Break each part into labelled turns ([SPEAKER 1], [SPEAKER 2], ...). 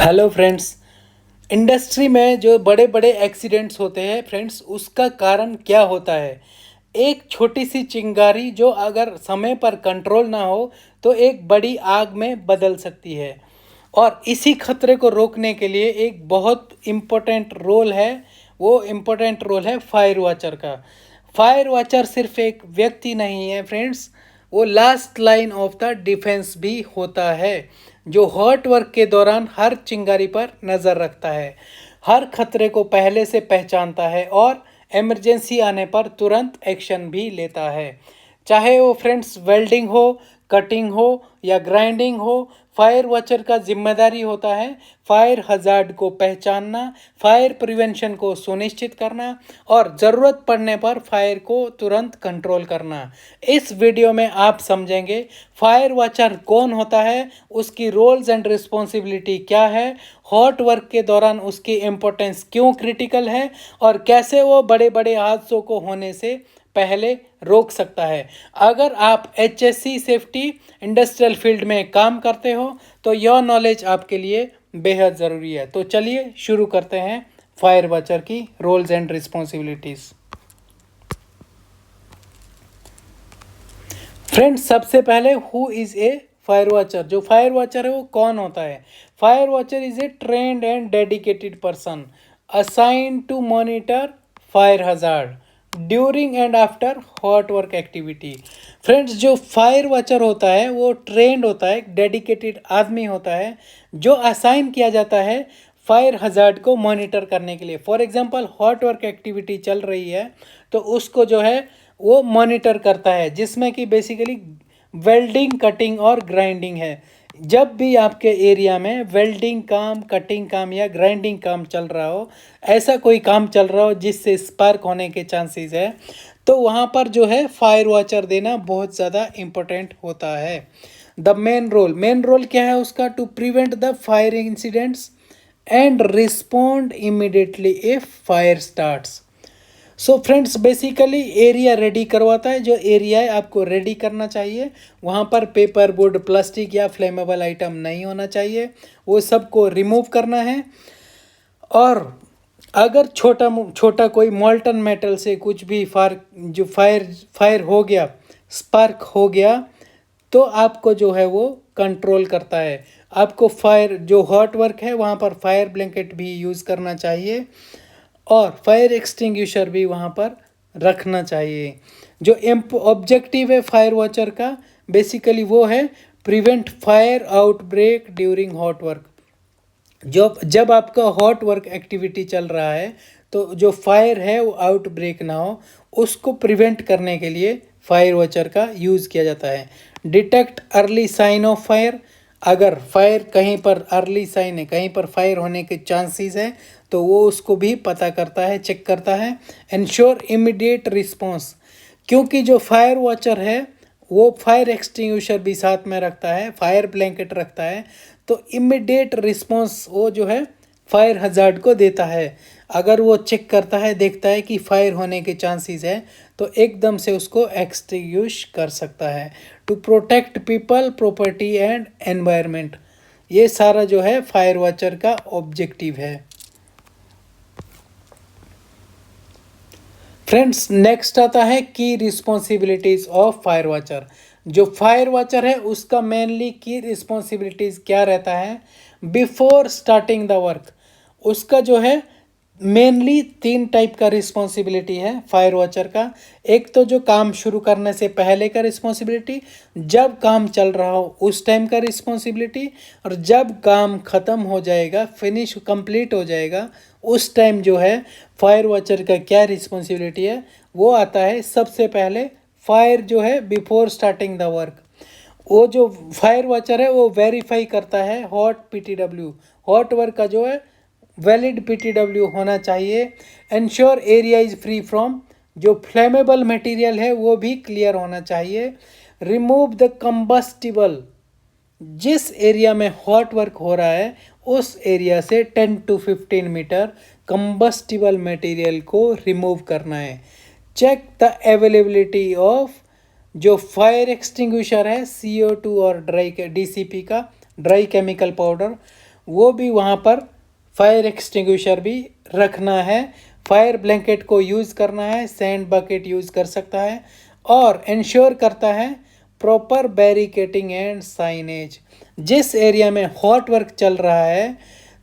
[SPEAKER 1] Hello friends. Industry में जो बड़े बड़े एक्सीडेंट्स होते हैं फ्रेंड्स, उसका कारण क्या होता है? एक छोटी सी चिंगारी जो अगर समय पर कंट्रोल ना हो तो एक बड़ी आग में बदल सकती है। और इसी खतरे को रोकने के लिए एक बहुत इम्पोर्टेंट रोल है। वो इम्पोर्टेंट रोल है फायर वॉचर का। फायर वॉचर सिर्फ एक व्यक्ति नहीं है फ्रेंड्स, वो last line of the defence भी होता है, जो हॉट वर्क के दौरान हर चिंगारी पर नज़र रखता है, हर खतरे को पहले से पहचानता है और इमरजेंसी आने पर तुरंत एक्शन भी लेता है। चाहे वो फ्रेंड्स वेल्डिंग हो, कटिंग हो या ग्राइंडिंग हो, फायर वॉचर का जिम्मेदारी होता है फायर हजार्ड को पहचानना, फायर प्रिवेंशन को सुनिश्चित करना और ज़रूरत पड़ने पर फायर को तुरंत कंट्रोल करना। इस वीडियो में आप समझेंगे फायर वॉचर कौन होता है, उसकी रोल्स एंड रिस्पॉन्सिबिलिटी क्या है, हॉट वर्क के दौरान उसकी इम्पोर्टेंस क्यों क्रिटिकल है और कैसे वो बड़े बड़े हादसों को होने से पहले रोक सकता है। अगर आप एचएससी सेफ्टी इंडस्ट्रियल फील्ड में काम करते हो तो यह नॉलेज आपके लिए बेहद ज़रूरी है। तो चलिए शुरू करते हैं फायर वॉचर की रोल्स एंड रिस्पॉन्सिबिलिटीज़। फ्रेंड्स, सबसे पहले who is a fire watcher. जो फायर वॉचर है वो कौन होता है? Fire watcher is a trained and dedicated person assign to monitor fire hazard during and after hot work activity. Friends, जो fire watcher होता है वो ट्रेंड होता है, डेडिकेटेड आदमी होता है जो असाइन किया जाता है फायर हजार्ड को मॉनिटर करने के लिए। For example hot work activity चल रही है तो उसको जो है वो मॉनिटर करता है, जिसमें कि बेसिकली वेल्डिंग, कटिंग और ग्राइंडिंग है। जब भी आपके एरिया में वेल्डिंग काम, कटिंग काम या ग्राइंडिंग काम चल रहा हो, ऐसा कोई काम चल रहा हो जिससे स्पार्क होने के चांसेस है, तो वहाँ पर जो है फायर वॉचर देना बहुत ज़्यादा इम्पोर्टेंट होता है। द मेन रोल क्या है उसका? To prevent the fire incidents and respond immediately if fire starts. So friends, basically area ready करवाता है। जो एरिया है आपको रेडी करना चाहिए, वहाँ पर पेपर, बोर्ड, प्लास्टिक या फ्लेमेबल आइटम नहीं होना चाहिए, वो सबको रिमूव करना है। और अगर छोटा छोटा कोई मॉल्टन मेटल से कुछ भी फायर हो गया, स्पार्क हो गया, तो आपको जो है वो कंट्रोल करता है। आपको फायर जो हॉट वर्क है वहाँ पर फायर ब्लैंकेट भी यूज़ करना चाहिए और फायर एक्सटिंग्विशर भी वहाँ पर रखना चाहिए। जो ऑब्जेक्टिव है फायर वॉचर का, बेसिकली वो है prevent fire outbreak during hot work. जब आपका हॉट वर्क एक्टिविटी चल रहा है तो जो फायर है वो आउटब्रेक ना हो, उसको प्रिवेंट करने के लिए फायर वॉचर का यूज़ किया जाता है। Detect early sign of fire. अगर फायर कहीं पर अर्ली साइन है, कहीं पर फायर होने के चांसेस है, तो वो उसको भी पता करता है, चेक करता है। इंश्योर इमीडिएट रिस्पॉन्स, क्योंकि जो फायर वॉचर है वो फायर एक्सटिंग्विशर भी साथ में रखता है, फायर ब्लैंकेट रखता है, तो इमीडिएट रिस्पॉन्स वो जो है फायर हजार्ड को देता है। अगर वो चेक करता है, देखता है कि फायर होने के चांसेस है, तो एकदम से उसको एक्सटिंग्विश कर सकता है। To protect people, property and environment, ये सारा जो है फायर वॉचर का ऑब्जेक्टिव है। फ्रेंड्स, नेक्स्ट आता है की रिस्पॉन्सिबिलिटीज़ ऑफ फायर वॉचर। जो फायर वॉचर है उसका मेनली की रिस्पॉन्सिबिलिटीज़ क्या रहता है? बिफोर स्टार्टिंग द वर्क, उसका जो है मेनली 3 टाइप का रिस्पॉन्सिबिलिटी है फायर वॉचर का। एक तो जो काम शुरू करने से पहले का रिस्पॉन्सिबिलिटी, जब काम चल रहा हो उस टाइम का रिस्पॉन्सिबिलिटी, और जब काम ख़त्म हो जाएगा, फिनिश कंप्लीट हो जाएगा, उस टाइम जो है फायर वॉचर का क्या रिस्पॉन्सिबिलिटी है वो आता है। सबसे पहले फायर जो है बिफोर स्टार्टिंग द वर्क, वो जो फायर वॉचर है वो वेरीफाई करता है हॉट वर्क का जो है वैलिड पीटीडब्ल्यू होना चाहिए। Ensure area is free from, जो फ्लेमेबल मटेरियल है वो भी क्लियर होना चाहिए। रिमूव द कंबस्टिबल, जिस एरिया में हॉट वर्क हो रहा है उस एरिया से 10 to 15 मीटर कंबस्टिबल मटेरियल को रिमूव करना है। चेक द अवेलेबिलिटी ऑफ, जो फायर एक्सटिंग्विशर है CO2 और ड्राई DCP का ड्राई केमिकल पाउडर, वो भी वहाँ पर फायर एक्सटिंग्विशर भी रखना है। फायर ब्लैंकेट को यूज़ करना है, सैंड बकेट यूज़ कर सकता है और इंश्योर करता है प्रॉपर बैरिकेटिंग एंड साइनेज। जिस एरिया में हॉट वर्क चल रहा है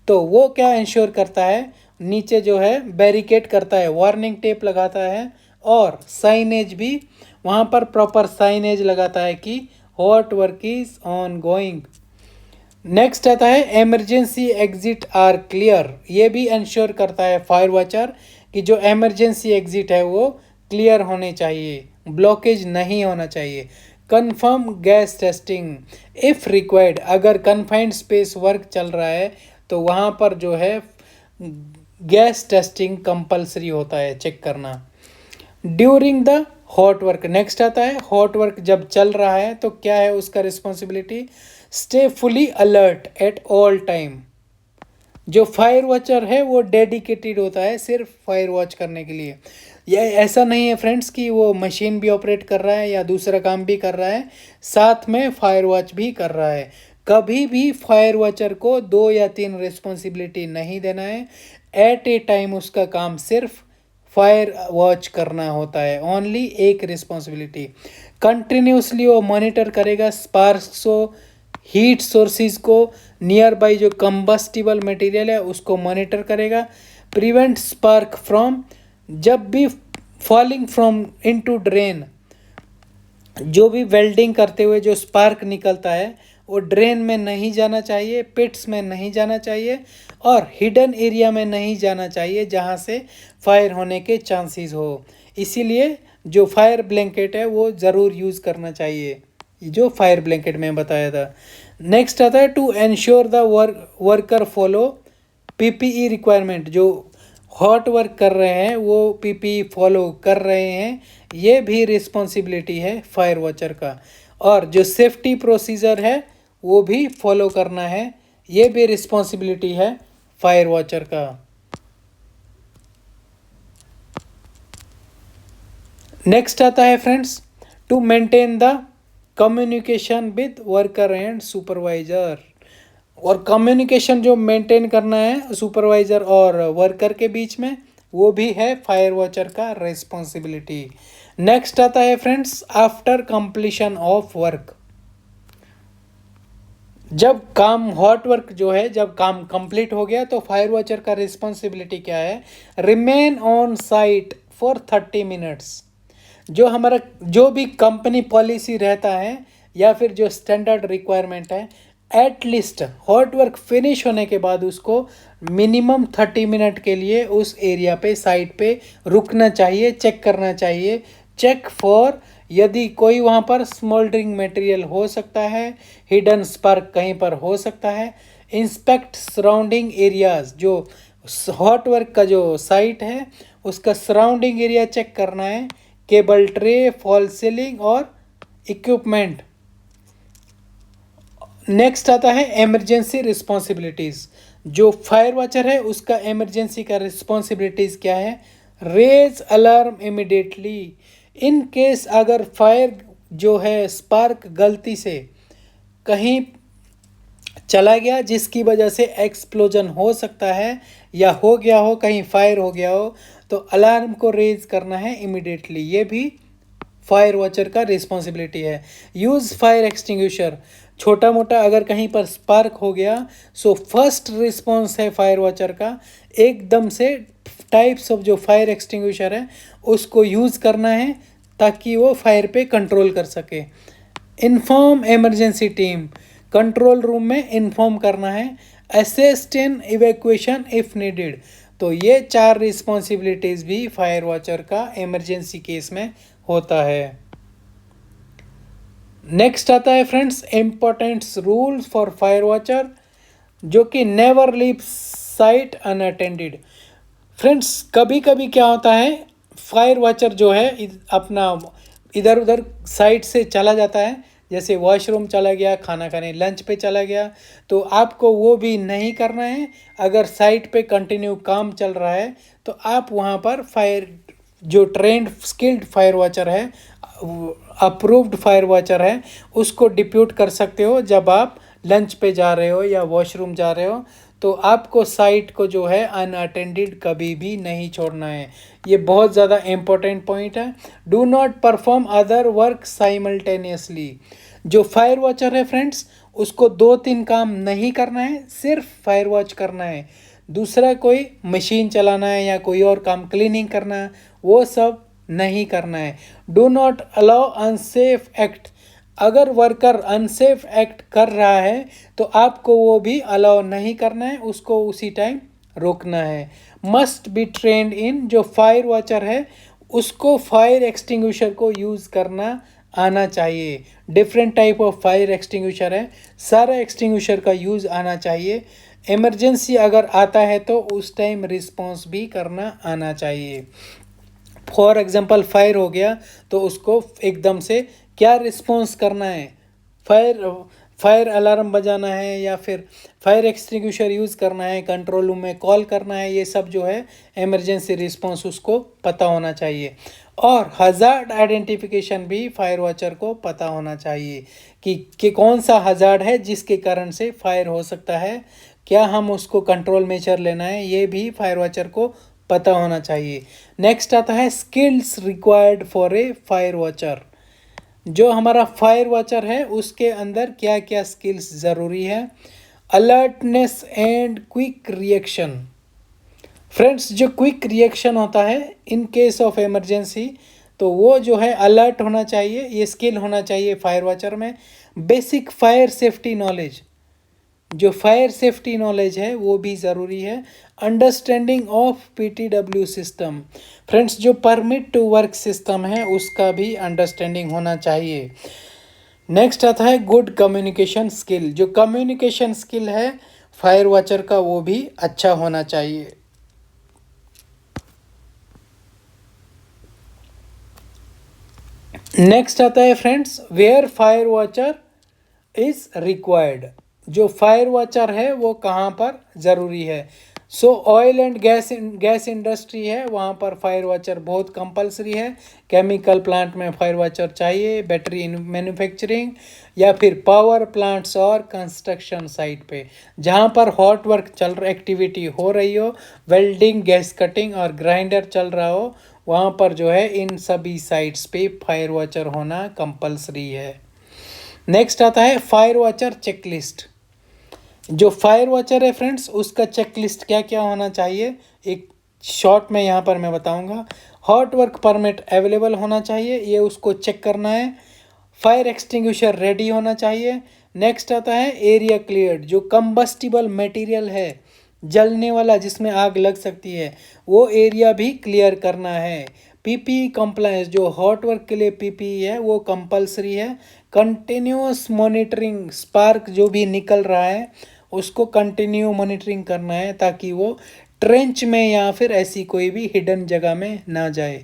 [SPEAKER 1] तो वो क्या इंश्योर करता है, नीचे जो है बैरिकेड करता है, वार्निंग टेप लगाता है और साइनेज भी वहाँ पर प्रॉपर साइनेज लगाता है कि hot work is on going. Next आता है इमरजेंसी एग्जिट आर क्लियर। ये भी इंश्योर करता है फायर वॉचर कि जो इमरजेंसी एग्जिट है वो क्लियर होने चाहिए, ब्लॉकेज नहीं होना चाहिए। Confirm gas testing if required, अगर कन्फाइंड स्पेस वर्क चल रहा है तो वहाँ पर जो है गैस टेस्टिंग कंपलसरी होता है, चेक करना। During the hot work, next आता है हॉट वर्क जब चल रहा है तो क्या है उसका responsibility, stay fully alert at all time. जो फायर वॉचर है वो डेडिकेटेड होता है सिर्फ फायर वॉच करने के लिए। यह ऐसा नहीं है फ्रेंड्स कि वो मशीन भी ऑपरेट कर रहा है या दूसरा काम भी कर रहा है, साथ में फायर वॉच भी कर रहा है। कभी भी फायर वॉचर को 2 या 3 रिस्पॉन्सिबिलिटी नहीं देना है। एट ए टाइम उसका काम सिर्फ फायर वॉच करना होता है, ओनली एक रिस्पॉन्सिबिलिटी। कंटिन्यूसली वो मॉनिटर करेगा स्पार्क्स को, हीट सोर्सेज को, नियर बाई जो कंबस्टिबल मटेरियल है उसको मॉनिटर करेगा। प्रिवेंट स्पार्क फ्रॉम, जब भी फॉलिंग फ्रॉम इनटू ड्रेन, जो भी वेल्डिंग करते हुए जो स्पार्क निकलता है वो ड्रेन में नहीं जाना चाहिए, पिट्स में नहीं जाना चाहिए और हिडन एरिया में नहीं जाना चाहिए जहाँ से फायर होने के चांसेस हो। इसीलिए जो फायर ब्लैंकेट है वो ज़रूर यूज़ करना चाहिए, जो फायर ब्लैंकेट में बताया था। नेक्स्ट आता है to ensure the worker follow PPE requirement. जो हॉट वर्क कर रहे हैं वो पीपीई फॉलो कर रहे हैं, ये भी रिस्पॉन्सिबिलिटी है फायर वॉचर का। और जो सेफ्टी प्रोसीजर है वो भी फॉलो करना है, ये भी रिस्पॉन्सिबिलिटी है फायर वॉचर का। नेक्स्ट आता है friends to maintain the communication with worker and supervisor. और कम्युनिकेशन जो मेंटेन करना है सुपरवाइजर और वर्कर के बीच में वो भी है फायर वॉचर का रिस्पॉन्सिबिलिटी। नेक्स्ट आता है friends after completion of work. जब काम हॉट वर्क जो है जब काम कंप्लीट हो गया तो फायर वॉचर का रिस्पॉन्सिबिलिटी क्या है, remain on site for 30 minutes. जो हमारा जो भी कंपनी पॉलिसी रहता है या फिर जो स्टैंडर्ड रिक्वायरमेंट है, एटलीस्ट हॉट वर्क फिनिश होने के बाद उसको मिनिमम 30 मिनट के लिए उस एरिया पे साइट पे रुकना चाहिए, चेक करना चाहिए। चेक फॉर, यदि कोई वहाँ पर स्मोल्डरिंग मटेरियल हो सकता है, हिडन स्पार्क कहीं पर हो सकता है। इंस्पेक्ट सराउंडिंग एरियाज, जो हॉट वर्क का जो साइट है उसका सराउंडिंग एरिया चेक करना है, केबल ट्रे, फॉल सीलिंग और इक्विपमेंट। नेक्स्ट आता है इमरजेंसी रिस्पॉन्सिबिलिटीज़। जो फायर वॉचर है उसका इमरजेंसी का रिस्पॉन्सिबिलिटीज़ क्या है, raise alarm immediately. In case अगर फायर जो है स्पार्क गलती से कहीं चला गया जिसकी वजह से एक्सप्लोजन हो सकता है या हो गया हो, कहीं फायर हो गया हो, तो अलार्म को रेज करना है इमिडिएटली, ये भी फायर वॉचर का रिस्पॉन्सिबिलिटी है। यूज़ फायर एक्सटिंग्विशर, छोटा मोटा अगर कहीं पर स्पार्क हो गया सो फर्स्ट रिस्पॉन्स है फायर वॉचर का एकदम से टाइप्स ऑफ जो फायर एक्सटिंग्विशर है उसको यूज़ करना है ताकि वो फायर पे कंट्रोल कर सके। Inform emergency team, control room में इन्फॉर्म करना है। Assist in evacuation if needed. तो ये 4 रिस्पॉन्सिबिलिटीज़ भी फायर वॉचर का इमरजेंसी केस में होता है। नेक्स्ट आता है friends importance rules for fire watcher, जो कि never leave site unattended. Friends कभी कभी क्या होता है, फायर वॉचर जो है अपना इधर उधर साइट से चला जाता है, जैसे वॉशरूम चला गया, खाना खाने लंच पे चला गया, तो आपको वो भी नहीं करना है। अगर साइट पे कंटिन्यू काम चल रहा है तो आप वहाँ पर फायर जो ट्रेंड स्किल्ड फायर वॉचर है, अप्रूव्ड फायर वॉचर है, उसको डिप्यूट कर सकते हो जब आप लंच पे जा रहे हो या वॉशरूम जा रहे हो, तो आपको साइट को जो है अनअटेंडेड कभी भी नहीं छोड़ना है। ये बहुत ज़्यादा इम्पोर्टेंट पॉइंट है। Do not perform other work simultaneously. जो फायर वॉचर है फ्रेंड्स, उसको 2-3 काम नहीं करना है, सिर्फ फायर वॉच करना है। दूसरा कोई मशीन चलाना है या कोई और काम, क्लीनिंग करना है, वो सब नहीं करना है। Do not allow unsafe act. अगर वर्कर अनसेफ एक्ट कर रहा है तो आपको वो भी अलाउ नहीं करना है, उसको उसी टाइम रोकना है। मस्ट बी ट्रेंड इन। जो फायर वॉचर है उसको फायर एक्सटिंग्विशर को यूज़ करना आना चाहिए। Different type of fire extinguisher है, सारा एक्सटिंग्विशर का यूज़ आना चाहिए। इमरजेंसी अगर आता है तो उस टाइम रिस्पॉन्स भी करना आना चाहिए। फॉर एग्जांपल फायर हो गया तो उसको एकदम से क्या रिस्पॉन्स करना है, फायर फायर अलार्म बजाना है या फिर फायर एक्सटिंग्विशर यूज़ करना है, कंट्रोल रूम में कॉल करना है, ये सब जो है इमरजेंसी रिस्पॉन्स उसको पता होना चाहिए। और हज़ार्ड आइडेंटिफिकेशन भी फायर वॉचर को पता होना चाहिए कि कौन सा हज़ार्ड है जिसके कारण से फायर हो सकता है, क्या हम उसको कंट्रोल मेजर लेना है, ये भी फायर वॉचर को पता होना चाहिए। नेक्स्ट आता है skills required for a fire watcher. जो हमारा फायर वॉचर है उसके अंदर क्या क्या स्किल्स ज़रूरी है। Alertness and quick reaction. Friends, जो क्विक रिएक्शन होता है इन केस ऑफ इमरजेंसी, तो वो जो है अलर्ट होना चाहिए, ये स्किल होना चाहिए फायर वॉचर में। बेसिक फायर सेफ्टी नॉलेज, जो फायर सेफ्टी नॉलेज है वो भी ज़रूरी है। Understanding of PTW system. Friends, जो परमिट टू वर्क सिस्टम है उसका भी अंडरस्टैंडिंग होना चाहिए। नेक्स्ट आता है गुड कम्युनिकेशन स्किल। जो कम्युनिकेशन स्किल है फायर वॉचर का वो भी अच्छा होना चाहिए। नेक्स्ट आता है friends where fire watcher is required. जो फायर वॉचर है वो कहाँ पर ज़रूरी है। सो ऑयल एंड गैस इंडस्ट्री है, वहाँ पर फायर वॉचर बहुत कंपलसरी है। केमिकल प्लांट में फायर वॉचर चाहिए, बैटरी मैन्युफैक्चरिंग या फिर पावर प्लांट्स और कंस्ट्रक्शन साइट पे जहाँ पर हॉट वर्क चल रहा, एक्टिविटी हो रही हो, वेल्डिंग, गैस कटिंग और ग्राइंडर चल रहा हो, वहाँ पर जो है इन सभी साइट्स पे फायर वॉचर होना कंपलसरी है। नेक्स्ट आता है फायर वॉचर चेकलिस्ट। जो फायर वॉचर है फ्रेंड्स उसका चेकलिस्ट क्या क्या होना चाहिए, एक शॉर्ट में यहाँ पर मैं बताऊँगा। हॉट वर्क परमिट अवेलेबल होना चाहिए, ये उसको चेक करना है। फायर एक्सटिंग्विशर रेडी होना चाहिए। नेक्स्ट आता है एरिया क्लियर्ड। जो कंबस्टिबल मटेरियल है, जलने वाला जिसमें आग लग सकती है, वो एरिया भी क्लियर करना है। पीपीई कंप्लायंस, जो हॉट वर्क के लिए पीपीई है वो कंपलसरी है। कंटिन्यूस मॉनिटरिंग, स्पार्क जो भी निकल रहा है उसको कंटिन्यू मॉनिटरिंग करना है ताकि वो ट्रेंच में या फिर ऐसी कोई भी हिडन जगह में ना जाए।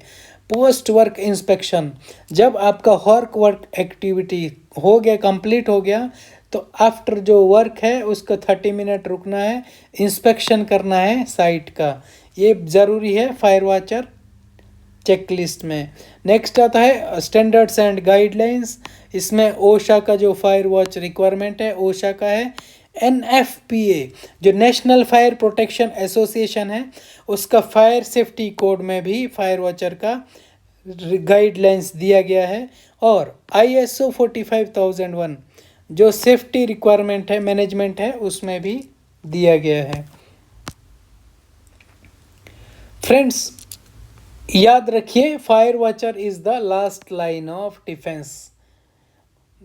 [SPEAKER 1] पोस्ट वर्क इंस्पेक्शन, जब आपका वर्क एक्टिविटी हो गया, कंप्लीट हो गया, तो आफ्टर जो वर्क है उसको 30 मिनट रुकना है, इंस्पेक्शन करना है साइट का। ये ज़रूरी है फायर वॉचर चेकलिस्ट में। नेक्स्ट आता है स्टैंडर्ड्स एंड गाइडलाइंस। इसमें ओशा का जो फायर वॉच रिक्वायरमेंट है ओशा का है। NFPA, जो नेशनल फायर प्रोटेक्शन एसोसिएशन है, उसका फायर सेफ्टी कोड में भी फायर वॉचर का गाइडलाइंस दिया गया है। और ISO 45001 जो सेफ्टी रिक्वायरमेंट है, मैनेजमेंट है, उसमें भी दिया गया है। फ्रेंड्स, याद रखिए fire watcher is the last line of defence.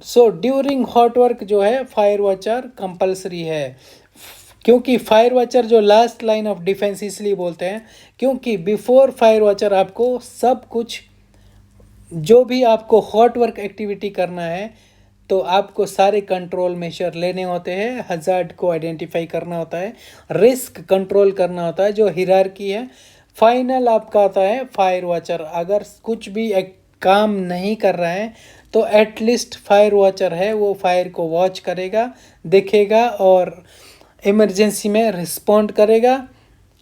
[SPEAKER 1] So during hot work जो है फायर वॉचर कंपलसरी है। क्योंकि फायर वॉचर जो लास्ट लाइन ऑफ डिफेंस इसलिए बोलते हैं क्योंकि बिफोर फायर वॉचर आपको सब कुछ, जो भी आपको हॉट वर्क एक्टिविटी करना है तो आपको सारे कंट्रोल मेजर लेने होते हैं, हजार्ड को आइडेंटिफाई करना होता है, रिस्क कंट्रोल करना होता है, जो हिरार्की है। फाइनल आपका आता है फायर वॉचर। अगर कुछ भी एक काम नहीं कर रहा है तो एटलीस्ट फायर वॉचर है वो फायर को वॉच करेगा, देखेगा और इमरजेंसी में रिस्पॉन्ड करेगा,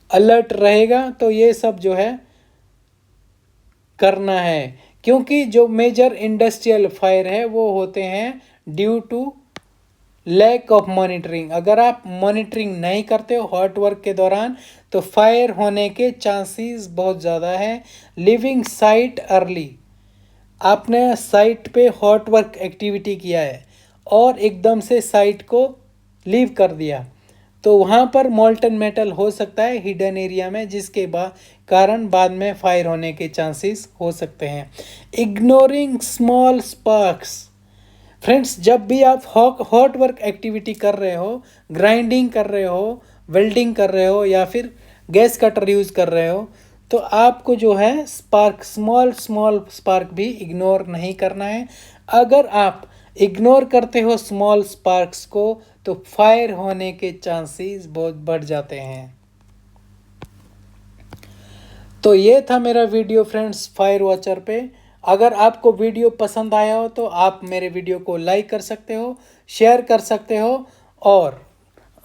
[SPEAKER 1] अलर्ट रहेगा। तो ये सब जो है करना है। क्योंकि जो मेजर इंडस्ट्रियल फायर है वो होते हैं due to lack of monitoring, अगर आप मॉनिटरिंग नहीं करते हो हॉट वर्क के दौरान तो फायर होने के चांसेस बहुत ज़्यादा हैं। लिविंग साइट अर्ली, आपने साइट पे हॉट वर्क एक्टिविटी किया है और एकदम से साइट को लीव कर दिया तो वहाँ पर मोल्टन मेटल हो सकता है हिडन एरिया में, जिसके कारण बाद में फायर होने के चांसेस हो सकते हैं। इग्नोरिंग स्मॉल स्पार्क्स, फ्रेंड्स जब भी आप हॉट वर्क एक्टिविटी कर रहे हो, ग्राइंडिंग कर रहे हो, वेल्डिंग कर रहे हो या फिर गैस कटर यूज़ कर रहे हो तो आपको जो है स्पार्क, स्मॉल स्मॉल स्पार्क भी इग्नोर नहीं करना है। अगर आप इग्नोर करते हो स्मॉल स्पार्क्स को तो फायर होने के चांसेस बहुत बढ़ जाते हैं। तो ये था मेरा वीडियो फ्रेंड्स फायर वॉचर पे। अगर आपको वीडियो पसंद आया हो तो आप मेरे वीडियो को लाइक कर सकते हो, शेयर कर सकते हो और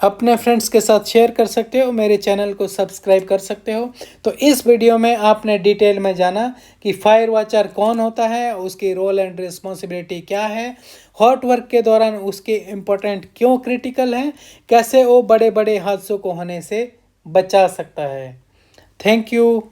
[SPEAKER 1] अपने फ्रेंड्स के साथ शेयर कर सकते हो, मेरे चैनल को सब्सक्राइब कर सकते हो। तो इस वीडियो में आपने डिटेल में जाना कि फायर वॉचर कौन होता है, उसकी रोल एंड रिस्पॉन्सिबिलिटी क्या है, हॉट वर्क के दौरान उसके इम्पोर्टेंट क्यों क्रिटिकल हैं, कैसे वो बड़े बड़े हादसों को होने से बचा सकता है। Thank you.